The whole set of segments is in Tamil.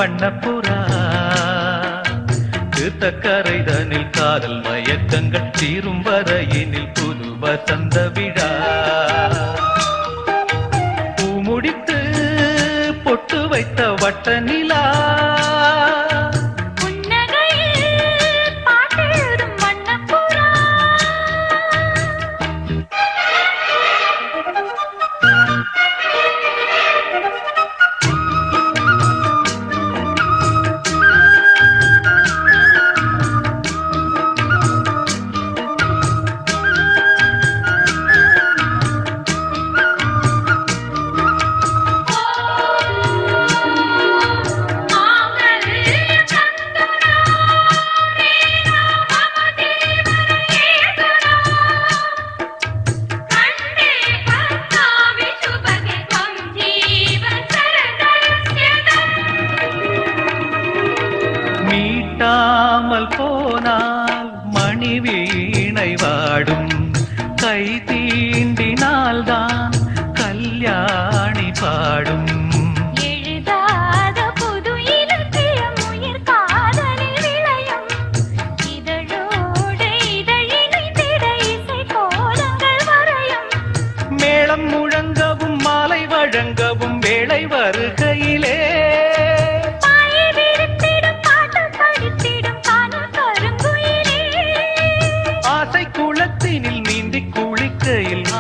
வண்ணப்புறா தீர்த்தக்கரைதனில் காதல் மயக்கங்கள் தீரும் வரையினில் புது வசந்த விழா பூ முடித்து பொட்டு வைத்த வட்ட நிலா போனால் மணி வீணை வாடும் கை தீண்டினால்தான் கல்யாணி பாடும் எழுதாத புது இலக்கியம் உயிர் காதலில் விளையும் இதழோடு இதழிணைந்திட இசை கோலங்கள் வரையும் மேளம் முழங்கவும் மாலை வழங்கவும் வேளை வருகையிலே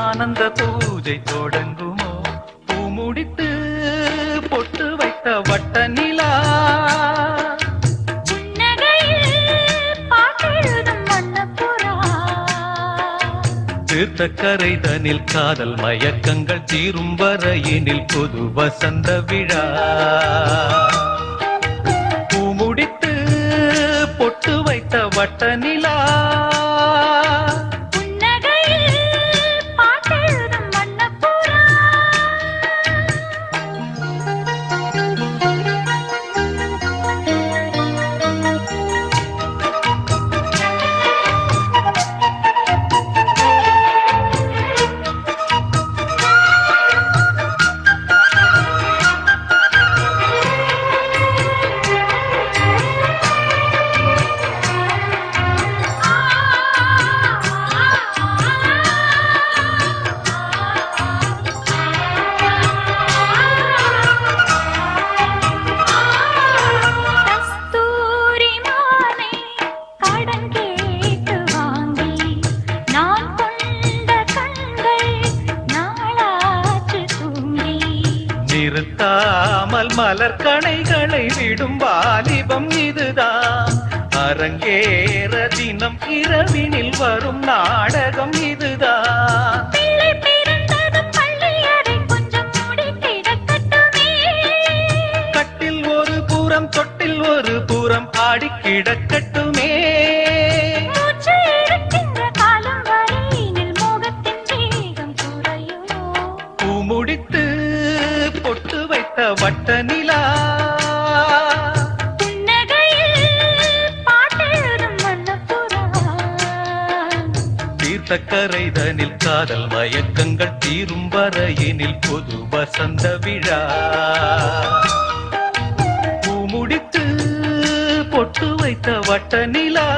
ஆனந்த பூஜை தொடங்குமோ பூ முடித்து பொட்டு வைத்த வட்ட நிலா தீர்த்தக்கரைதனில் காதல் மயக்கங்கள் தீரும் வரையினில் புது வசந்த விழா பூ முடித்து பொட்டு வைத்த வட்ட நிலா நிறுத்தாமல் மலர் கணைகளை விடும் வாலிபம் இதுதான் அரங்கேற தினம் இரவினில் வரும் நாடகம் இதுதான் கட்டில் ஒரு பூரம் தொட்டில் ஒரு பூரம் ஆடி கிடக்கட்டுமே பூ முடித்து பொட்டு வைத்த வட்ட நிலா தீர்த்தக்கரைதனில் காதல் மயக்கங்கள் தீரும் வரையினில் புது வசந்த விழா பூ முடித்து பொட்டு வைத்த வட்ட நிலா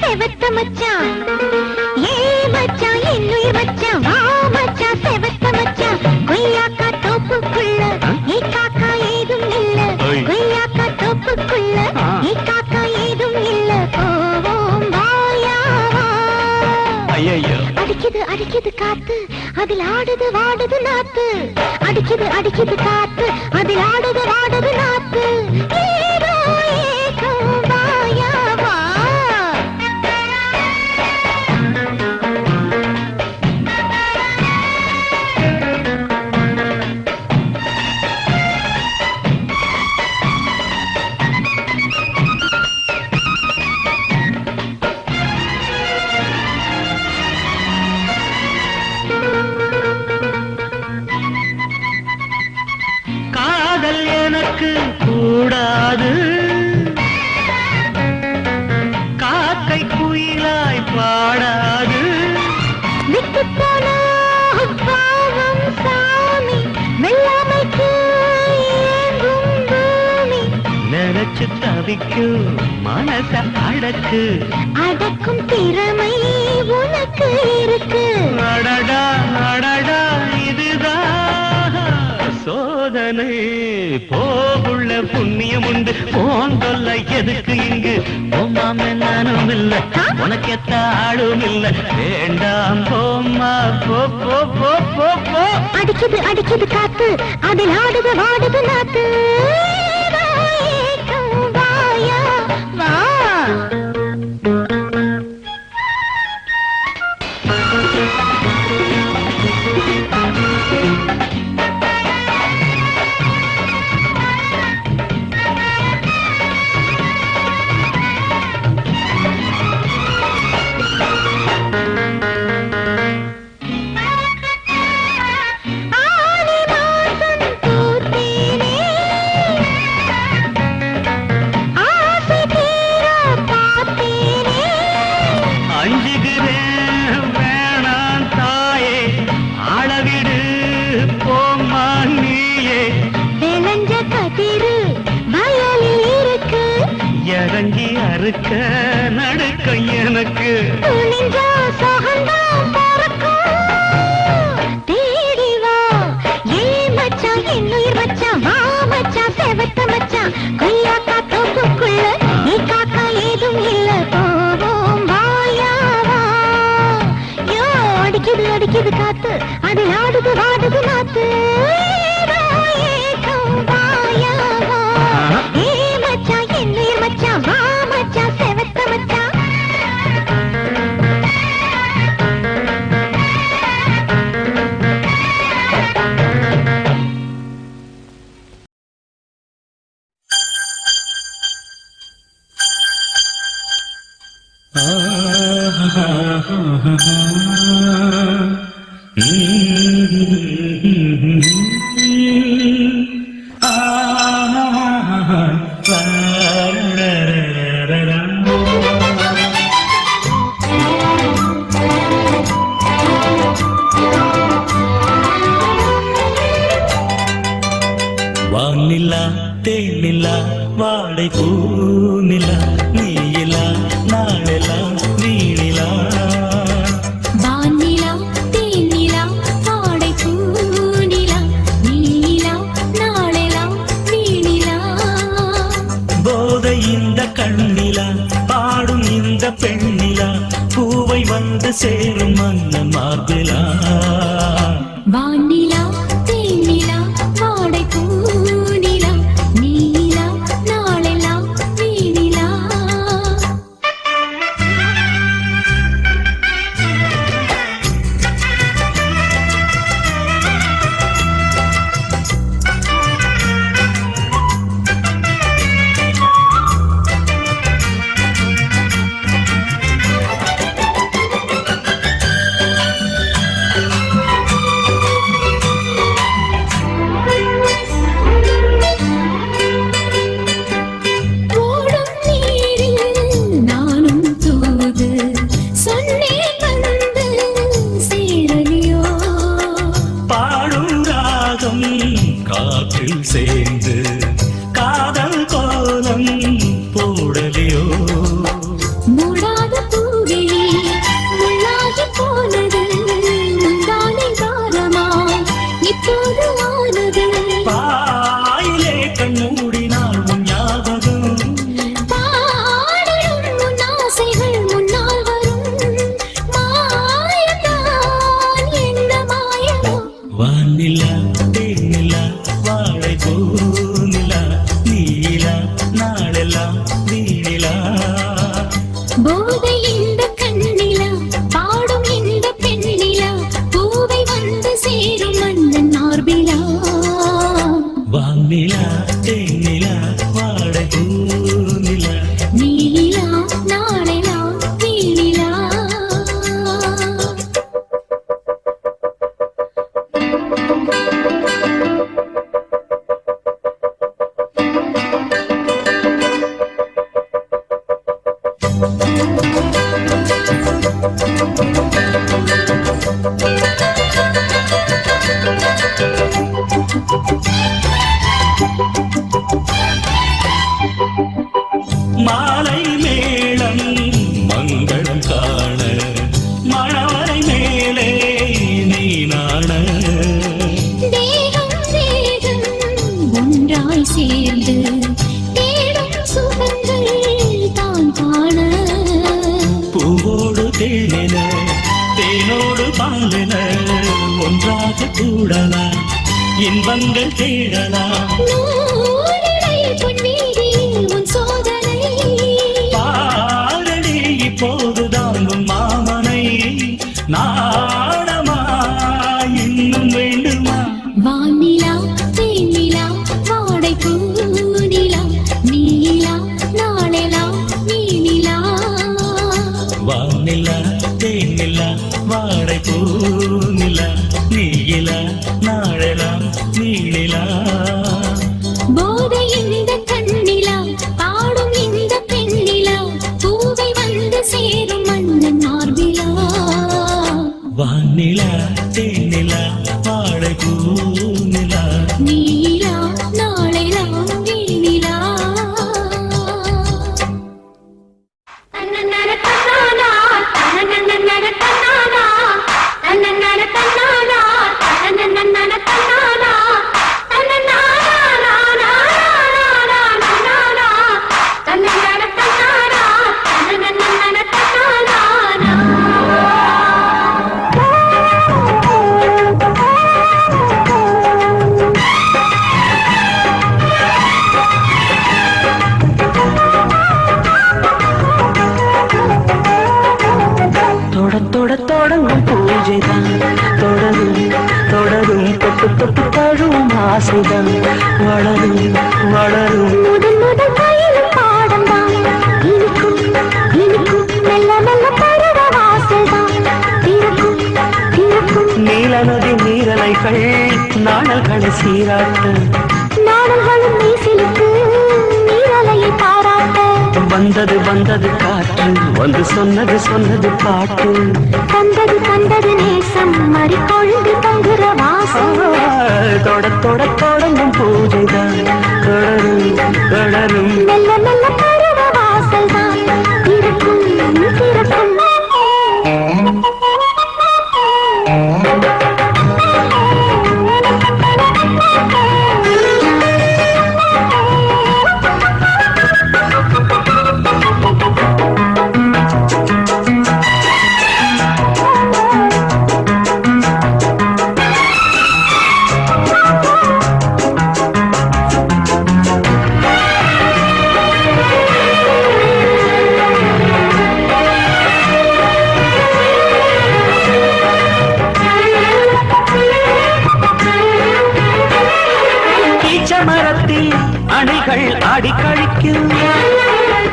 செவத்த மச்சான் ஏ மச்சான் என்னுயிர் மச்சான் வா மச்சான் செவத்த மச்சான் கொய்யாக்கா தோப்புக்குள்ள ஏ காக்கா ஏதும் இல்ல கொய்யாக்கா தோப்புக்குள்ள ஏ காக்கா ஏதும் இல்ல போவோம் வாயா வா அடிக்குது அடிக்குது காத்து அதில் ஆடுது வாடுது நாத்து அடிக்குது அடிக்குது காத்து அதில் ஆடுது வாடுது நாத்து ஏதோ ஏகம் வாயா வா தவிக்கும் மனச அடக்கு அடக்கும் திறமை உனக்கு இருக்கு. அடடா அடடா இதுதான் சோதனை போகுள்ள புண்ணியம் உண்டு போந்தொல்ல எதுக்கு இங்கு போமாம நானும் இல்ல உனக்கெத்த ஆளும் இல்ல வேண்டாம் போமா போ போ போ போ போ. அடிக்குது அடிக்குது காத்து அதில் ஆடுது வாடுது நாத்து. வாயா வா. இறங்கி அறுக்க நடுக்க எனக்கு தேடி வா ஏ மச்சான் என்னுயிர் மச்சான் வா மச்சான் செவத்த மச்சான் கொய்யா காத்தோப்புக்குள்ள நீ காக்கா ஏதும் இல்ல போவோம் வாயா வா. யோ அடிக்குது அடிக்குது காத்து அதில் ஆடுது வாடுது நாத்து. வானிலா தேனிலா வாடை பூநிலா நீலா நாளெல்லாம் வீணிலா. வானிலா தேனிலா வாடை பூநிலா நீலா நாளெல்லாம் வீணிலா. போதை இந்த கண்ணிலா பாடும் இந்த பெண்ணிலா பூவை வந்து சேரும் மன்னன் மார்பிலா. வானிலா தேனிலா வாடை பூநிலா நீலா நாளெல்லாம் வீணிலா. காற்றில் சேர்ந்து காதல் கோலம் போடலையோ. மூடாத பூவிழி முள்ளாகி போனது முந்தானை காலமாய் இப்போது ஆனது. பாயிலே கண் மூடினால் உன் ஞாபகம் பாடிடும் உன் ஆசைகள் முன்னால் வரும். மாயத்தான் எந்த மாயமோ. வானிலா தேனிலா வாழை பூநிலா நீலா நாளெல்லாம் வீணிலா. போதை இந்த கண்ணிலா பாடும் இந்த பெண்ணிலா பூவை வந்து சேரும் மன்னன் மார்பிலா. வானிலா தேனிலா வாழை பூநிலா நீலா நாளெல்லாம் வீணிலா. மாலை மேளம் மங்களம் காண மணவரை மேலே நீ நாண தேகம் தேகம் ஒன்றாய் சேர்ந்து தேடும் சுகங்கள் தான் காண பூவோடு தேனென தேனோடு பாலென ஒன்றாக கூடலாம் இன்பங்கள் தேடலாம் நூலிடை பொன்வீதி உன் சோதனை பாரடி இப்போதுதான் உன் மாமனை நாணமா இன்னும் வேண்டுமா வானிலா தேனிலா வாடை பூனிலா நீலா நாளெலாம் நீனிலா வானிலா தேனிலா வாடை பூநிலா நீயிலா நாழலாம் நீளிலா போதை இந்த கண்ணிலா பாடும் இந்த பெண்ணிலா பூவை வந்து சேரும் மன்னன் மார்பிலா வானிலா தேனிலா வாடை பூநிலா நீலா நாளெலாம் நீனிலா தன்னன்னர தன்னானா தன்னன்னர தன்னானா தன்னன்னர தன்னானா தன்னன்னர தன்னானா தொடங்கும் பூஜைதான் தொடரும் தொடரும் தொட்டு தொட்டு தழுவும் ஆசைதான் வளரும் வளரும் முதல் முதல் பயிலும் பாடம்தான் இனிக்கும் இனிக்கும் மெல்ல மெல்ல பருவ வாசல்தான் திறக்கும் திறக்கும் நீல நதி நீரலைகள் நாணல்களை சீராட்ட நாடல்களும் மீசிலுக்கு நீரலையை பாராட்ட வந்தது வந்தது காற்று வந்து சொன்னது சொன்னது பாட்டு தந்தது தந்தது நேசம் மறிக்கொழுந்து தங்குற வாசம் தொட தொட தொடங்கும் பூஜைதான் தொடரும் தொடரும் மெல்ல மெல்ல பருவ வாசல்தான் திறக்கும் திறக்கும் அணைகள் ஆடி கழிக்கும்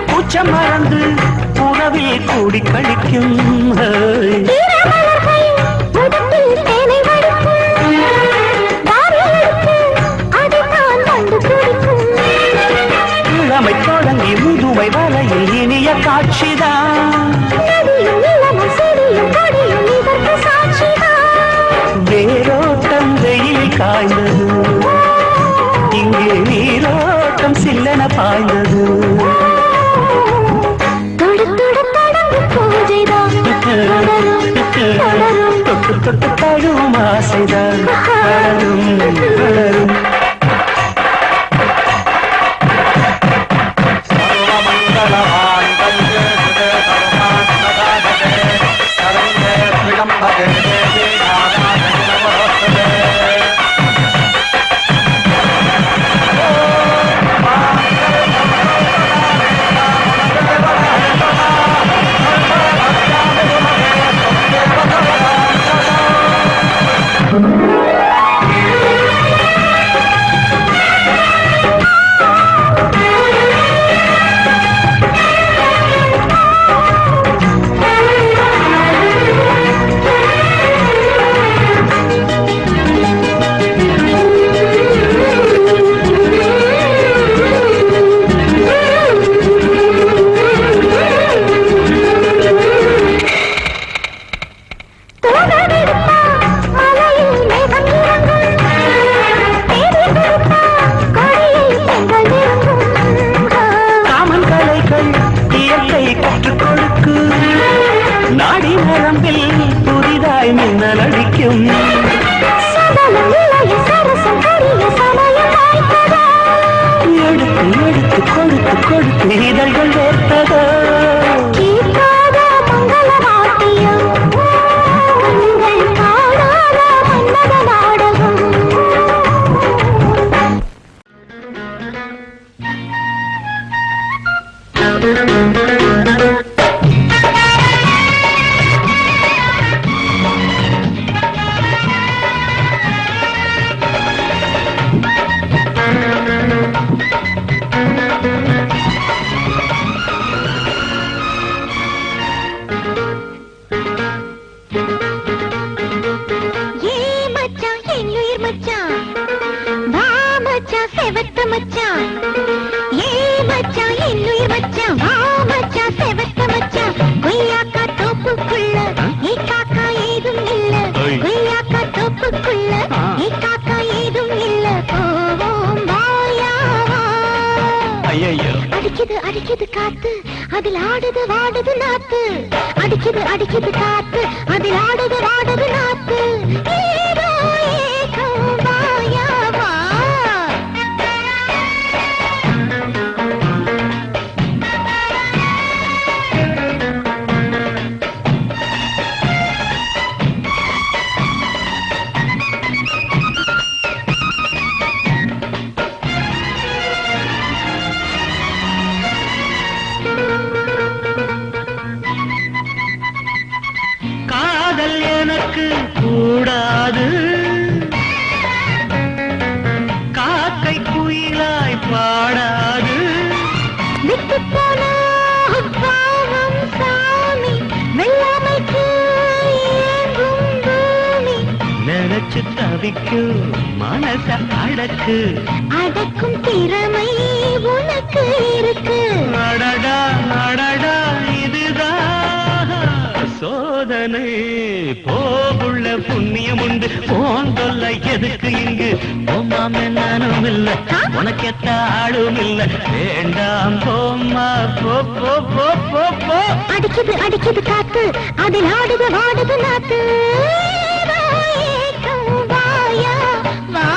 பூச்சம் மறந்து உறவில் கூடி கழிக்கும் இளமை தொடங்கி முதுமை வரையில் இனிய காட்சிதான் வேரோட்டம் வெயில் காய்ந்தது இங்கே நீரோட்டம் சில்லென பாய்ந்தது தொட்டு தொட்டு தழுவும் ஆசைதான் வளரும் வளரும் எழுத்துக்கள் இயற்கை கற்றுக் கொடுக்கு நாடி நரம்பில் புதிதாய் மின்னல் அடிக்கும் எடுத்து எடுத்து கொடுத்து கொடுத்து இதழ்கள் வேர்த்ததோ அடிக்குது காத்து அதில் ஆடுது வாடுது நாத்து அடிக்குது அடிக்குது காத்து அதில் ஆடுது வாடுது நாத்து ஏதோ ஏகம் வாயாவா கூடாது காக்கை குயிலாய் பாடாது விட்டு போன பாவம் சாமி வெள்ளாமைக்கு ஏங்கும் பூமி நினைச்சு தவிக்கும் மனச அடக்கு அடக்கும் திறமை உனக்கு இருக்கு அடடா அடடா இதுதான் சோதனை போகுள்ள புண்ணியம் உண்டு போந்தொல்ல எதுக்கு இங்கு போமாம நானும் இல்ல உனக்கெத்த ஆளும் இல்ல வேண்டாம் போமா போ போ போ போ போ அடிக்குது அடிக்குது காத்து அதில் ஆடுது வாடுது நாத்து ஏக்கம் வாயா வா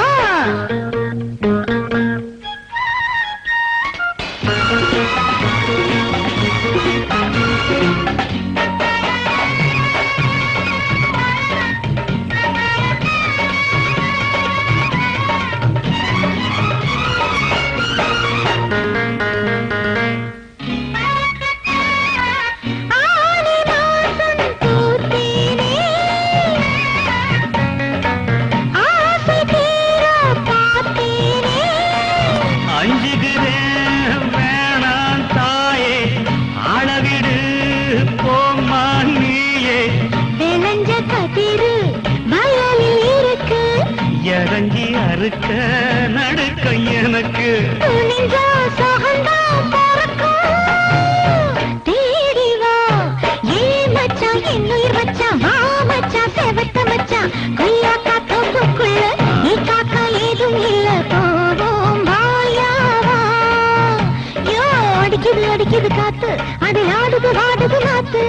இறங்கி அறுக்க நடுக்க எனக்கு தேடி வா ஏ மச்சான் என்னுயிர் மச்சான் வா மச்சான் செவத்த மச்சான் கொய்யாக்கா தோப்புக்குள்ள நீ காக்கா ஏதும் இல்ல போவோம் வாயா வா யோ அடிக்குது அடிக்குது காத்து அதில் ஆடுது வாடுது நாத்து